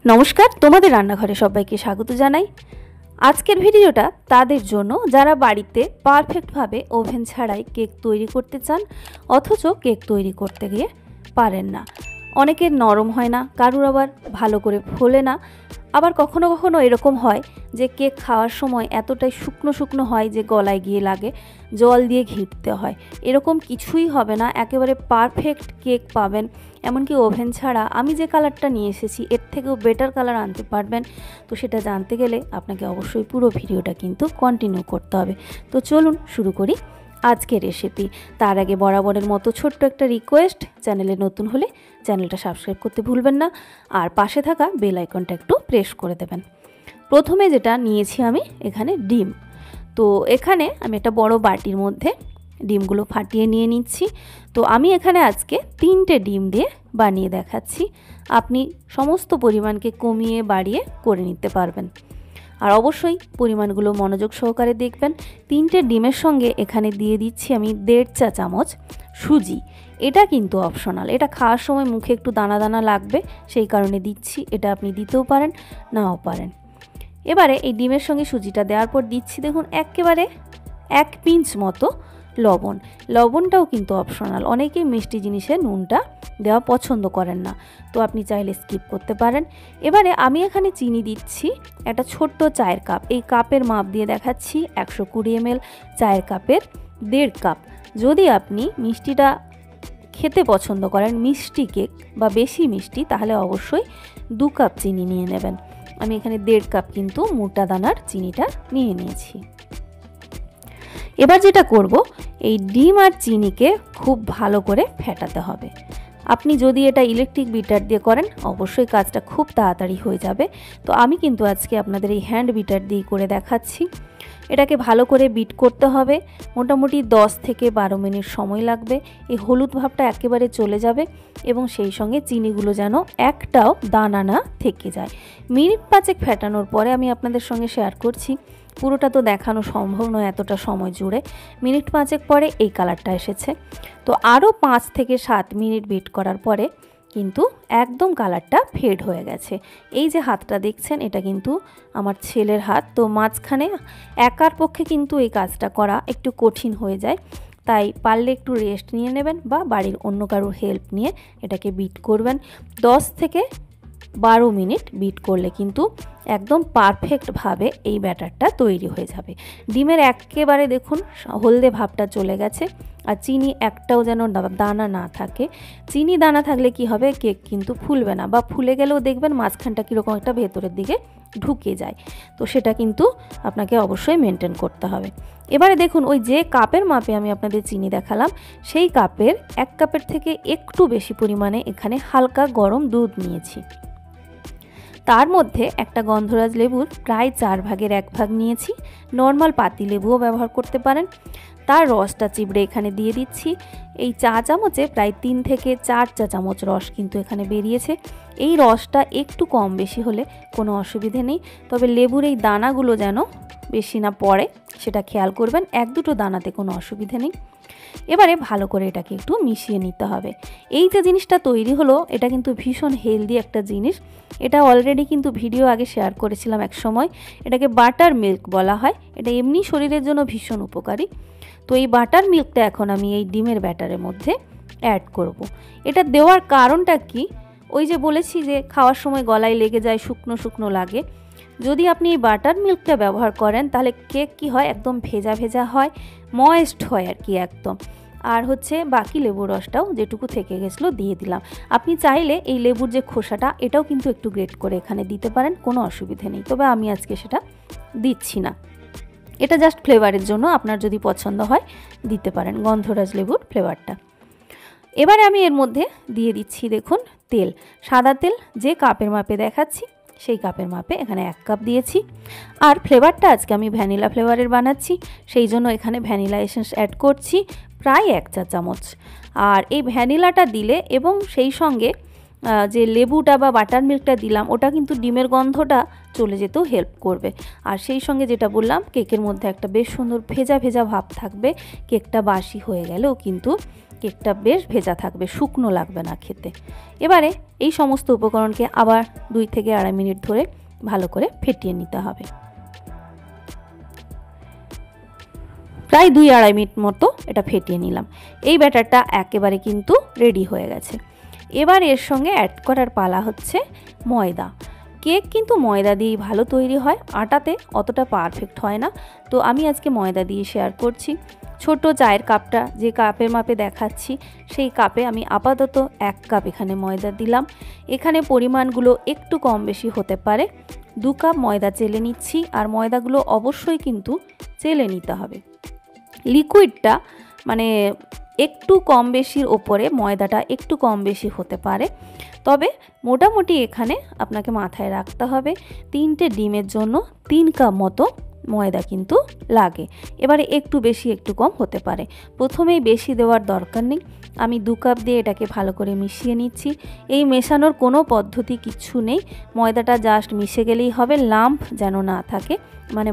নমস্কার, তোমাদের রান্নাঘরে সবাইকে স্বাগত জানাই। আজকের ভিডিওটা তাদের জন্য যারা বাড়িতে পারফেক্টভাবে ওভেন ছাড়াই কেক তৈরি করতে চান, অথচ কেক তৈরি করতে গিয়ে পারেন না। অনেকের নরম হয় না, কারুর আবার ভালো করে ফোলে না, আবার কখনো কখনো এরকম হয় যে কেক খাওয়ার সময় এতটাই শুকনো শুকনো হয় যে গলায় গিয়ে লাগে, জল দিয়ে ঘিরতে হয়। এরকম কিছুই হবে না, একেবারে পারফেক্ট কেক পাবেন। এমনকি ওভেন ছাড়া আমি যে কালারটা নিয়ে এসেছি এর থেকেও বেটার কালার আনতে পারবেন। তো সেটা জানতে গেলে আপনাকে অবশ্যই পুরো ভিডিওটা কিন্তু কন্টিনিউ করতে হবে। তো চলুন শুরু করি আজকের রেসিপি। তার আগে বরাবরের মতো ছোট্ট একটা রিকোয়েস্ট, চ্যানেলে নতুন হলে চ্যানেলটা সাবস্ক্রাইব করতে ভুলবেন না, আর পাশে থাকা বেল আইকনটা একটু প্রেস করে দেবেন। প্রথমে যেটা নিয়েছি আমি এখানে ডিম। তো এখানে আমি একটা বড় বাটির মধ্যে ডিমগুলো ফাটিয়ে নিয়ে নিচ্ছি। তো আমি এখানে আজকে 3টে ডিম দিয়ে বানিয়ে দেখাচ্ছি। আপনি সমস্ত পরিমাণকে কমিয়ে বাড়িয়ে করে নিতে পারবেন, আর অবশ্যই পরিমাণগুলো মনোযোগ সহকারে দেখবেন। 3টে ডিমের সঙ্গে এখানে দিয়ে দিচ্ছি আমি 1.5 চা চামচ সুজি। এটা কিন্তু অপশনাল, এটা খাওয়ার সময় মুখে একটু দানা দানা লাগবে, সেই কারণে দিচ্ছি। এটা আপনি দিতেও পারেন, নাও পারেন। এবারে এই ডিমের সঙ্গে সুজিটা দেওয়ার পর দিচ্ছি দেখুন একেবারে 1 পিঞ্চ মতো লবণ। লবণটাও কিন্তু অপশনাল, অনেকেই মিষ্টি জিনিসে নুনটা দেওয়া পছন্দ করেন না, তো আপনি চাইলে স্কিপ করতে পারেন। এবারে আমি এখানে চিনি দিচ্ছি একটা ছোট্ট চায়ের কাপ, এই কাপের মাপ দিয়ে দেখাচ্ছি 120 ml, চায়ের কাপের 1.5 কাপ। যদি আপনি মিষ্টিটা খেতে পছন্দ করেন, মিষ্টি কেক বা বেশি মিষ্টি, তাহলে অবশ্যই 2 কাপ চিনি নিয়ে নেবেন। আমি এখানে 1.5 কাপ কিন্তু মোটা দানার চিনিটা নিয়ে নিয়েছি। এবার যেটা করব, এই ডিম আর চিনিকে খুব ভালো করে ফেটাতে হবে। আপনি যদি এটা ইলেকট্রিক বিটার দিয়ে করেন অবশ্যই কাজটা খুব তাড়াতাড়ি হয়ে যাবে। তো আমি কিন্তু আজকে আপনাদের এই হ্যান্ড বিটার দিয়ে করে দেখাচ্ছি। এটাকে ভালো করে বিট করতে হবে, মোটামুটি 10 থেকে 12 মিনিট সময় লাগবে। এই হলুদ ভাবটা একেবারে চলে যাবে এবং সেই সঙ্গে চিনিগুলো যেন একটাও দানা না থেকে যায়। মিনিট 5 ফেটানোর পরে আমি আপনাদের সঙ্গে শেয়ার করছি। পুরোটা তো দেখানো সম্ভব নয় এতটা সময় জুড়ে। মিনিট 5 পরে এই কালারটা এসেছে। তো আরও 5 থেকে 7 মিনিট বিট করার পরে কিন্তু একদম কালারটা ফেড হয়ে গেছে। এই যে হাতটা দেখছেন এটা কিন্তু আমার ছেলের হাত, তো মাঝখানে একার পক্ষে কিন্তু এই কাজটা করা একটু কঠিন হয়ে যায়, তাই পারলে একটু রেস্ট নিয়ে নেবেন বা বাড়ির অন্য কারোর হেল্প নিয়ে এটাকে বিট করবেন। 10 থেকে 12 মিনিট বিট করলে কিন্তু একদম পারফেক্টভাবে এই ব্যাটারটা তৈরি হয়ে যাবে। ডিমের একেবারে দেখুন হলদে ভাবটা চলে গেছে, আর চিনি একটাও যেন দানা না থাকে। চিনি দানা থাকলে কি হবে, কেক কিন্তু ফুলবে না, বা ফুলে গেলেও দেখবেন মাঝখানটা কীরকম একটা ভেতরের দিকে ঢুকে যায়। তো সেটা কিন্তু আপনাকে অবশ্যই মেনটেন করতে হবে। এবারে দেখুন ওই যে কাপের মাপে আমি আপনাদের চিনি দেখালাম, সেই কাপের 1 কাপের থেকে একটু বেশি পরিমাণে এখানে হালকা গরম দুধ নিয়েছি। তার মধ্যে একটা গন্ধরাজ লেবুর প্রায় 4 ভাগের 1 ভাগ নিয়েছি, নর্মাল পাতি লেবুও ব্যবহার করতে পারেন। তার রসটা চিবড়ে এখানে দিয়ে দিচ্ছি। এই চা চামচে প্রায় 3 থেকে 4 চা চামচ রস কিন্তু এখানে বেরিয়েছে। এই রসটা একটু কম বেশি হলে কোনো অসুবিধে নেই, তবে লেবুর এই দানাগুলো যেন বেশি না পড়ে সেটা খেয়াল করবেন। 1-2 দানাতে কোনো অসুবিধে নেই। এবারে ভালো করে এটাকে একটু মিশিয়ে নিতে হবে। এই যে জিনিসটা তৈরি হলো এটা কিন্তু ভীষণ হেলদি একটা জিনিস। এটা অলরেডি কিন্তু ভিডিও আগে শেয়ার করেছিলাম এক সময়। এটাকে বাটার মিল্ক বলা হয়। এটা এমনি শরীরের জন্য ভীষণ উপকারী। তো এই বাটার মিল্কটা এখন আমি এই ডিমের ব্যাটারের মধ্যে অ্যাড করব। এটা দেওয়ার কারণটা কি, ওই যে বলেছি যে খাওয়ার সময় গলায় লেগে যায়, শুকনো শুকনো লাগে। যদি আপনি এই বাটার মিল্কটা ব্যবহার করেন তাহলে কেক কি হয়, একদম ভেজা ভেজা হয়, ময়েস্ট হয় আর কি একদম। আর হচ্ছে বাকি লেবুর রসটাও যেটুকু থেকে গেছিলো দিয়ে দিলাম। আপনি চাইলে এই লেবুর যে খোসাটা এটাও কিন্তু একটু গ্রেট করে এখানে দিতে পারেন, কোনো অসুবিধে নেই, তবে আমি আজকে সেটা দিচ্ছি না। এটা জাস্ট ফ্লেভারের জন্য, আপনার যদি পছন্দ হয় দিতে পারেন গন্ধরাজ লেবুর ফ্লেভারটা। এবারে আমি এর মধ্যে দিয়ে দিচ্ছি দেখুন তেল, সাদা তেল, যে কাপের মাপে দেখাচ্ছি সেই কাপের মাপে এখানে 1 কাপ দিয়েছি। আর ফ্লেভারটা আজকে আমি ভ্যানিলা ফ্লেভারের বানাচ্ছি, সেই জন্য এখানে ভ্যানিলা এসেন্স অ্যাড করছি প্রায় 1 চা চামচ। আর এই ভ্যানিলাটা দিলে এবং সেই সঙ্গে যে লেবুটা বা বাটার মিল্কটা দিলাম ওটা কিন্তু ডিমের গন্ধটা চলে যেতেও হেল্প করবে। আর সেই সঙ্গে যেটা বললাম, কেকের মধ্যে একটা বেশ সুন্দর ভেজা ভেজা ভাব থাকবে। কেকটা বাসি হয়ে গেলেও কিন্তু কেকটা বেশ ভেজা থাকবে, শুকনো লাগবে না খেতে। এবারে এই সমস্ত উপকরণকে আবার 2 থেকে 2.5 মিনিট ধরে ভালো করে ফেটিয়ে নিতে হবে। প্রায় 2-2.5 মিনিট মতো এটা ফেটিয়ে নিলাম। এই ব্যাটারটা একেবারে কিন্তু রেডি হয়ে গেছে। এবার এর সঙ্গে অ্যাড করার পালা হচ্ছে ময়দা। কেক কিন্তু ময়দা দিয়েই ভালো তৈরি হয়, আটাতে অতটা পারফেক্ট হয় না। তো আমি আজকে ময়দা দিয়ে শেয়ার করছি। ছোট চায়ের কাপটা যে কাপের মাপে দেখাচ্ছি সেই কাপে আমি আপাতত 1 কাপ এখানে ময়দা দিলাম। এখানে পরিমাণগুলো একটু কম বেশি হতে পারে। 2 কাপ ময়দা চেলে নিচ্ছি, আর ময়দাগুলো অবশ্যই কিন্তু চেলে নিতে হবে। লিকুইডটা মানে একটু কম বেশির ওপরে ময়দাটা একটু কম বেশি হতে পারে, তবে মোটামুটি এখানে আপনাকে মাথায় রাখতে হবে 3টে ডিমের জন্য 3 কাপ মতো ময়দা কিন্তু লাগে। এবারে একটু বেশি একটু কম হতে পারে, প্রথমেই বেশি দেওয়ার দরকার নেই। আমি 2 কাপ দিয়ে এটাকে ভালো করে মিশিয়ে নিচ্ছি। এই মেশানোর কোনো পদ্ধতি কিচ্ছু নেই, ময়দাটা জাস্ট মিশে গেলেই হবে, লাম্প যেন না থাকে, মানে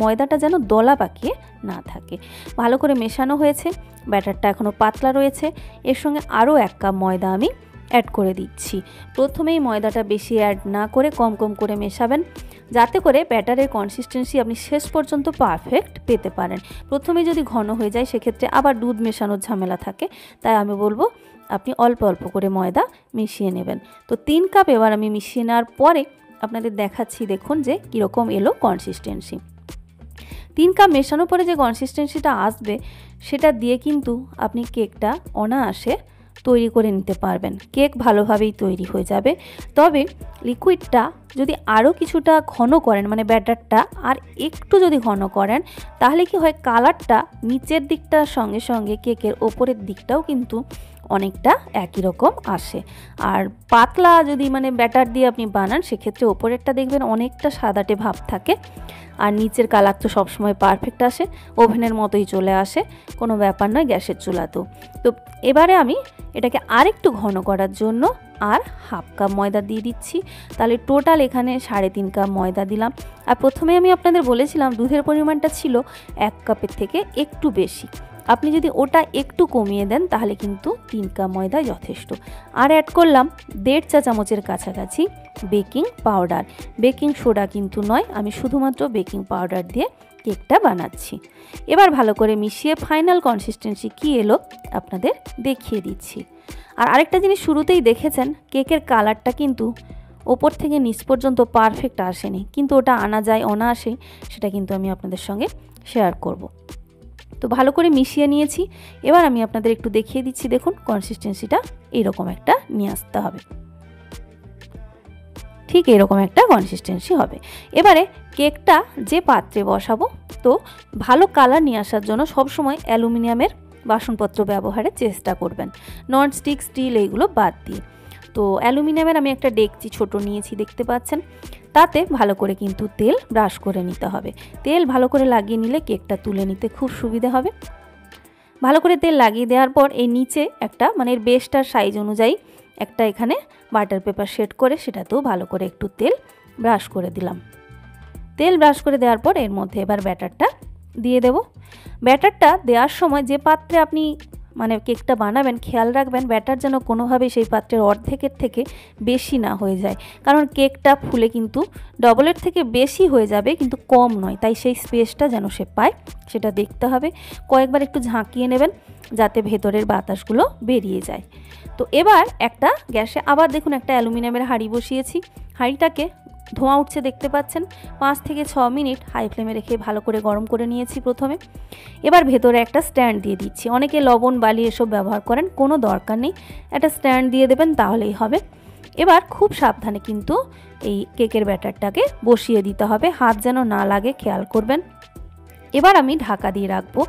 ময়দাটা যেন দলা পাকিয়ে না থাকে। ভালো করে মেশানো হয়েছে, ব্যাটারটা এখনও পাতলা রয়েছে। এর সঙ্গে আরও 1 কাপ ময়দা আমি অ্যাড করে দিচ্ছি। প্রথমেই ময়দাটা বেশি অ্যাড না করে কম কম করে মেশাবেন, যাতে করে ব্যাটারের কনসিস্টেন্সি আপনি শেষ পর্যন্ত পারফেক্ট পেতে পারেন। প্রথমে যদি ঘন হয়ে যায় সেক্ষেত্রে আবার দুধ মেশানোর ঝামেলা থাকে, তাই আমি বলবো আপনি অল্প অল্প করে ময়দা মিশিয়ে নেবেন। তো 3 কাপ এবার আমি মিশিয়ে নেওয়ার পরে আপনাদের দেখাচ্ছি, দেখুন যে কীরকম এলো কনসিস্টেন্সি। 3 কাপ মেশানোর পরে যে কনসিস্টেন্সিটা আসবে সেটা দিয়ে কিন্তু আপনি কেকটা অনায়াসে তৈরি করে নিতে পারবেন। কেক ভালোভাবেই তৈরি হয়ে যাবে। তবে লিকুইডটা যদি আরও কিছুটা ঘন করেন, মানে ব্যাটারটা আর একটু যদি ঘন করেন, তাহলে কি হয়, কালারটা নিচের দিকটার সঙ্গে সঙ্গে কেকের ওপরের দিকটাও কিন্তু অনেকটা একই রকম আসে। আর পাতলা যদি মানে ব্যাটার দিয়ে আপনি বানান সেক্ষেত্রে ওপরেরটা দেখবেন অনেকটা সাদাটে ভাব থাকে, আর নিচের কালার তো সবসময় পারফেক্ট আসে, ওভেনের মতোই চলে আসে, কোনো ব্যাপার নয় গ্যাসের চুলাতেও। তো এবারে আমি এটাকে আরেকটু ঘন করার জন্য আর 1/2 কাপ ময়দা দিয়ে দিচ্ছি। তাহলে টোটাল এখানে 3.5 কাপ ময়দা দিলাম। আর প্রথমে আমি আপনাদের বলেছিলাম দুধের পরিমাণটা ছিল 1 কাপের থেকে একটু বেশি, আপনি যদি ওটা একটু কমিয়ে দেন তাহলে কিন্তু 3 কাপ ময়দা যথেষ্ট। আর অ্যাড করলাম 1.5 চা চামচের কাছাকাছি বেকিং পাউডার। বেকিং সোডা কিন্তু নয়, আমি শুধুমাত্র বেকিং পাউডার দিয়ে কেকটা বানাচ্ছি। এবার ভালো করে মিশিয়ে ফাইনাল কনসিস্টেন্সি কী এলো আপনাদের দেখিয়ে দিচ্ছি। আর আরেকটা জিনিস শুরুতেই দেখেছেন, কেকের কালারটা কিন্তু ওপর থেকে নিচ পর্যন্ত পারফেক্ট আসেনি, কিন্তু ওটা আনা যায় অনায়াসেই, সেটা কিন্তু আমি আপনাদের সঙ্গে শেয়ার করব। তো ভালো করে মিশিয়ে নিয়েছি। এবার আমি আপনাদের একটু দেখিয়ে দিচ্ছি, দেখুন কনসিস্টেন্সিটা এইরকম একটা নিয়ে আসতে হবে, ঠিক এরকম একটা কনসিস্টেন্সি হবে। এবারে কেকটা যে পাত্রে বসাবো, তো ভালো কালার নিয়ে আসার জন্য সবসময় অ্যালুমিনিয়ামের বাসনপত্র ব্যবহারের চেষ্টা করবেন, ননস্টিক স্টিল এইগুলো বাদ দিয়ে। তো অ্যালুমিনিয়ামের আমি একটা ডেকচি ছোট নিয়েছি, দেখতে পাচ্ছেন, তাতে ভালো করে কিন্তু তেল ব্রাশ করে নিতে হবে। তেল ভালো করে লাগিয়ে নিলে কেকটা তুলে নিতে খুব সুবিধা হবে। ভালো করে তেল লাগিয়ে দেওয়ার পর এই নিচে একটা মানে এর বেসটার সাইজ অনুযায়ী একটা এখানে বাটার পেপার সেট করে সেটাতেও ভালো করে একটু তেল ব্রাশ করে দিলাম। তেল ব্রাশ করে দেওয়ার পর এর মধ্যে এবার ব্যাটারটা দিয়ে দেব। ব্যাটারটা দেওয়ার সময় যে পাত্রে আপনি মানে কেকটা বানাবেন খেয়াল রাখবেন ব্যাটার যেন কোনোভাবেই সেই পাত্রের অর্ধেকের থেকে বেশি না হয়ে যায়, কারণ কেকটা ফুলে কিন্তু ডবলের থেকে বেশি হয়ে যাবে কিন্তু কম নয়, তাই সেই স্পেসটা যেন সে পায় সেটা দেখতে হবে। কয়েকবার একটু ঝাঁকিয়ে নেবেন যাতে ভেতরের বাতাসগুলো বেরিয়ে যায়। তো এবার একটা গ্যাসে আবার দেখুন একটা অ্যালুমিনিয়ামের হাঁড়ি বসিয়েছি, হাঁড়িটাকে ধোঁয়া উঠছে দেখতে পাচ্ছেন, 5 থেকে 6 মিনিট হাই ফ্লেমে রেখে ভালো করে গরম করে নিয়েছি প্রথমে। এবার ভেতরে একটা স্ট্যান্ড দিয়ে দিচ্ছি, অনেকে লবণ বালি এসব ব্যবহার করেন, কোনো দরকার নেই, একটা স্ট্যান্ড দিয়ে দেবেন তাহলেই হবে। এবার খুব সাবধানে কিন্তু এই কেকের ব্যাটারটাকে বসিয়ে দিতে হবে, হাত যেন না লাগে খেয়াল করবেন। এবার আমি ঢাকা দিয়ে রাখবো,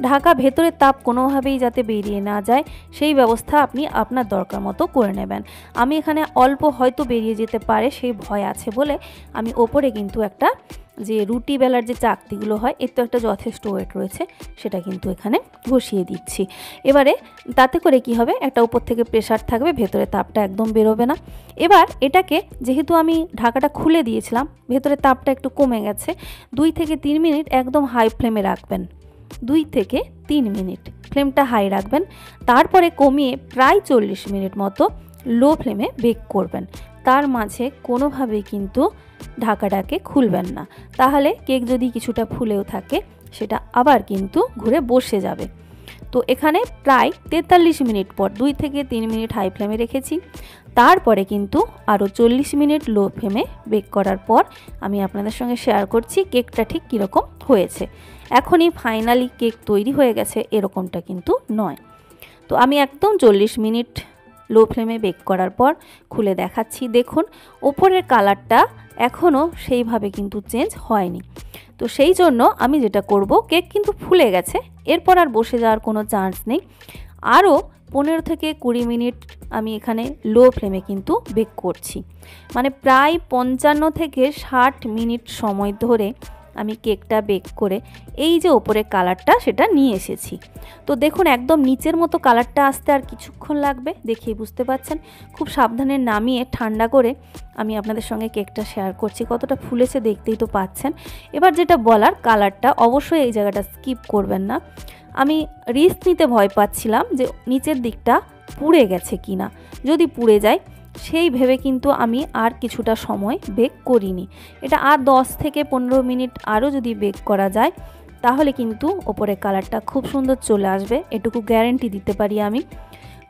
ঢাকা ভেতরের তাপ কোনোভাবেই যাতে বেরিয়ে না যায় সেই ব্যবস্থা আপনি আপনার দরকার মতো করে নেবেন। আমি এখানে অল্প হয়তো বেরিয়ে যেতে পারে সেই ভয় আছে বলে আমি ওপরে কিন্তু একটা যে রুটি বেলার যে চাকতিগুলো হয় এর তো একটা যথেষ্ট ওয়েট রয়েছে সেটা কিন্তু এখানে বসিয়ে দিচ্ছি। এবারে তাতে করে কি হবে, একটা উপর থেকে প্রেসার থাকবে, ভেতরে তাপটা একদম বেরোবে না। এবার এটাকে যেহেতু আমি ঢাকাটা খুলে দিয়েছিলাম ভেতরে তাপটা একটু কমে গেছে, 2 থেকে 3 মিনিট একদম হাই ফ্লেমে রাখবেন। 2 থেকে 3 মিনিট ফ্লেমটা হাই রাখবেন। তারপরে কমিয়ে প্রায় 40 মিনিট মতো লো ফ্লেমে বেক করবেন। তার মাঝে কোনোভাবেই কিন্তু ঢাকাটাকে খুলবেন না, তাহলে কেক যদি কিছুটা ফুলেও থাকে সেটা আবার কিন্তু ঘুরে বসে যাবে। তো এখানে প্রায় 43 মিনিট পর 2 থেকে 3 মিনিট হাই ফ্লেমে রেখেছি, তারপরে কিন্তু আরও 40 মিনিট লো ফ্লেমে বেক করার পর আমি আপনাদের সঙ্গে শেয়ার করছি কেকটা ঠিক কীরকম হয়েছে। এখনই ফাইনালি কেক তৈরি হয়ে গেছে এরকমটা কিন্তু নয়। তো আমি একদম 40 মিনিট লো ফ্লেমে বেক করার পর খুলে দেখাচ্ছি। দেখুন ওপরের কালারটা এখনও সেইভাবে কিন্তু চেঞ্জ হয়নি। তো সেই জন্য আমি যেটা করব, কেক কিন্তু ফুলে গেছে, এরপর আর বসে যাওয়ার কোনো চান্স নেই। আরও 15 থেকে 20 মিনিট আমি এখানে লো ফ্লেমে কিন্তু বেক করছি, মানে প্রায় 55 থেকে 60 মিনিট সময় ধরে আমি কেকটা বেক করে এই যে ওপরের কালারটা সেটা নিয়ে এসেছি। তো দেখুন একদম নিচের মতো কালারটা আসতে আর কিছুক্ষণ লাগবে, দেখেই বুঝতে পাচ্ছেন। খুব সাবধানে নামিয়ে ঠান্ডা করে আমি আপনাদের সঙ্গে কেকটা শেয়ার করছি। কতটা ফুলেছে দেখতেই তো পাচ্ছেন। এবার যেটা বলার, কালারটা অবশ্যই এই জায়গাটা স্কিপ করবেন না। আমি রিস্ক নিতে ভয় পাচ্ছিলাম যে নিচের দিকটা পুড়ে গেছে কিনা, যদি পুড়ে যায় সেই ভেবে কিন্তু আমি আর কিছুটা সময় বেক করিনি। এটা আর 10 থেকে 15 মিনিট আরও যদি বেক করা যায় তাহলে কিন্তু ওপরে কালারটা খুব সুন্দর চলে আসবে, এটুকু গ্যারেন্টি দিতে পারি আমি।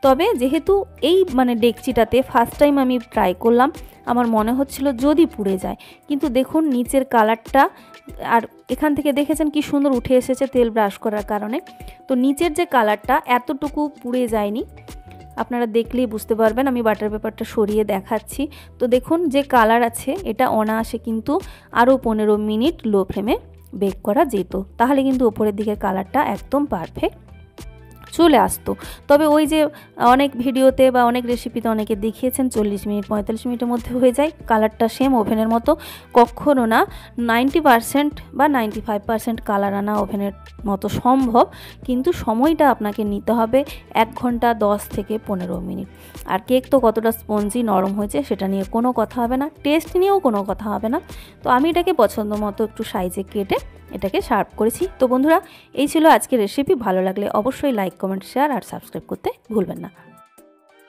তবে যেহেতু এই ডেকচিটাতে ফার্স্ট টাইম আমি ট্রাই করলাম, আমার মনে হচ্ছিল যদি পুড়ে যায়, কিন্তু দেখুন নিচের কালারটা, আর এখান থেকে দেখেছেন কি সুন্দর উঠে এসেছে তেল ব্রাশ করার কারণে। তো নিচের যে কালারটা এতটুকু পুড়ে যায়নি, আপনারা দেখলেই বুঝতে পারবেন। আমি বাটার পেপারটা সরিয়ে দেখাচ্ছি। তো দেখুন যে কালার আছে এটা অনায়াসে কিন্তু আরও 15 মিনিট লো ফ্লেমে বেক করা যেত, তাহলে কিন্তু ওপরের দিকের কালারটা একদম পারফেক্ট চলে আসতো। তবে ওই যে অনেক ভিডিওতে বা অনেক রেসিপিতে অনেকে দেখিয়েছেন 40 মিনিট 45 মিনিটের মধ্যে হয়ে যায়, কালারটা সেম ওভেনের মতো। কখনো না 90% বা 95% কালার আনা ওভেনের মতো সম্ভব, কিন্তু সময়টা আপনাকে নিতে হবে 1 ঘন্টা 10 থেকে 15 মিনিট। আর কেক তো কতটা স্পঞ্জি নরম হয়েছে সেটা নিয়ে কোনো কথা হবে না, টেস্ট নিয়েও কোনো কথা হবে না। তো আমি এটাকে পছন্দ মতো একটু সাইজে কেটে এটাকে সার্ভ করেছি। তো বন্ধুরা এই ছিল আজকের রেসিপি। ভালো লাগলে অবশ্যই লাইক, কমেন্ট, শেয়ার আর সাবস্ক্রাইব করতে ভুলবেন না।